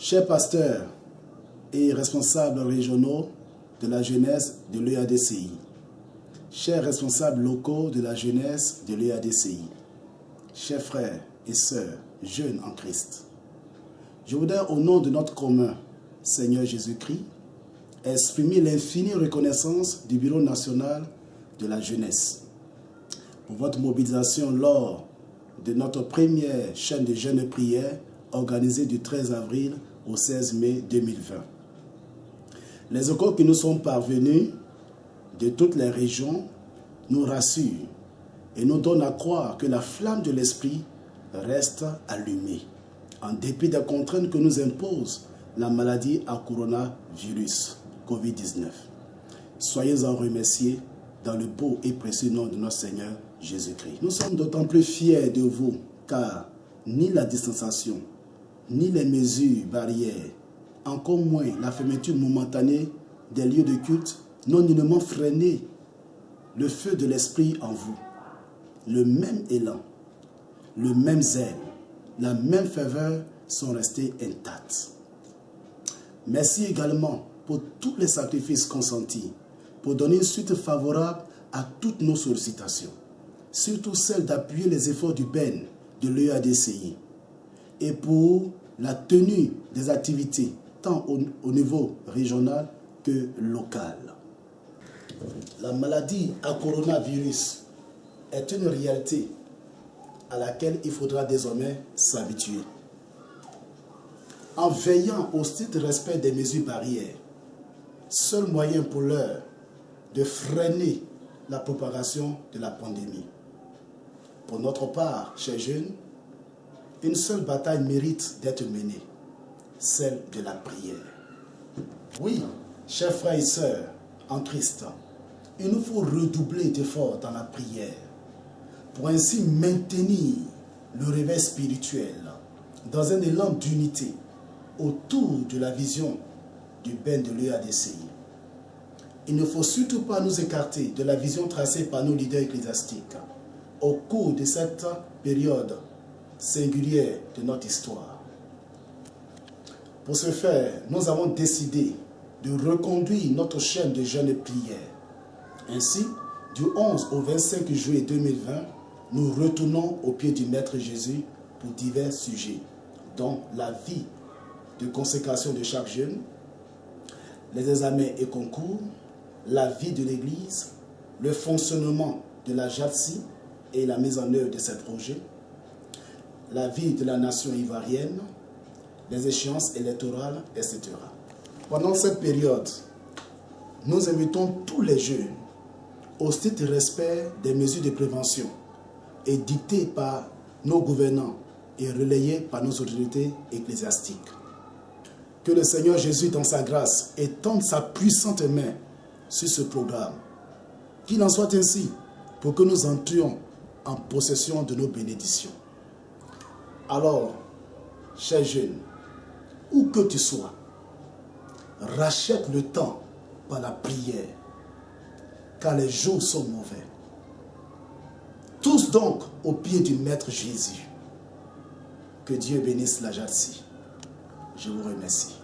Chers pasteurs et responsables régionaux de la jeunesse de l'EADCI, chers responsables locaux de la jeunesse de l'EADCI, chers frères et sœurs jeunes en Christ, je voudrais au nom de notre commun Seigneur Jésus-Christ exprimer l'infinie reconnaissance du Bureau national de la jeunesse pour votre mobilisation lors de notre première chaîne de jeunes de prière organisée du 13 avril au 16 mai 2020. Les échos qui nous sont parvenus de toutes les régions nous rassurent et nous donnent à croire que la flamme de l'esprit reste allumée, en dépit des contraintes que nous impose la maladie à coronavirus, Covid-19. Soyez-en remerciés dans le beau et précieux nom de notre Seigneur Jésus-Christ. Nous sommes d'autant plus fiers de vous, car ni la distanciation, ni les mesures barrières, encore moins la fermeture momentanée des lieux de culte, n'ont nullement freiné le feu de l'esprit en vous. Le même élan, le même zèle, la même ferveur sont restés intacts. Merci également pour tous les sacrifices consentis, pour donner une suite favorable à toutes nos sollicitations, surtout celle d'appuyer les efforts du BEN, de l'EADCI, et pour la tenue des activités, tant au niveau régional que local. La maladie à coronavirus est une réalité à laquelle il faudra désormais s'habituer. En veillant au strict respect des mesures barrières, seul moyen pour l'heure de freiner la propagation de la pandémie. Pour notre part, chers jeunes, une seule bataille mérite d'être menée, celle de la prière. Oui, chers frères et sœurs en Christ, il nous faut redoubler d'efforts dans la prière pour ainsi maintenir le réveil spirituel dans un élan d'unité autour de la vision du BEN de l'EADCI. Il ne faut surtout pas nous écarter de la vision tracée par nos leaders ecclésiastiques au cours de cette période singulière de notre histoire. Pour ce faire, nous avons décidé de reconduire notre chaîne de jeûne et prière. Ainsi, du 11 au 25 juillet 2020, nous retournons au pied du Maître Jésus pour divers sujets, dont la vie de consécration de chaque jeune, les examens et concours, la vie de l'Église, le fonctionnement de la JADSI et la mise en œuvre de ces projets, la vie de la nation ivoirienne, les échéances électorales, etc. Pendant cette période, nous invitons tous les jeunes au strict respect des mesures de prévention et dictées par nos gouvernants et relayées par nos autorités ecclésiastiques. Que le Seigneur Jésus, dans sa grâce, étende sa puissante main sur ce programme. Qu'il en soit ainsi pour que nous entrions en possession de nos bénédictions. Alors, chers jeunes, où que tu sois, rachète le temps par la prière, car les jours sont mauvais. Tous donc au pied du Maître Jésus. Que Dieu bénisse la JADSI. Je vous remercie.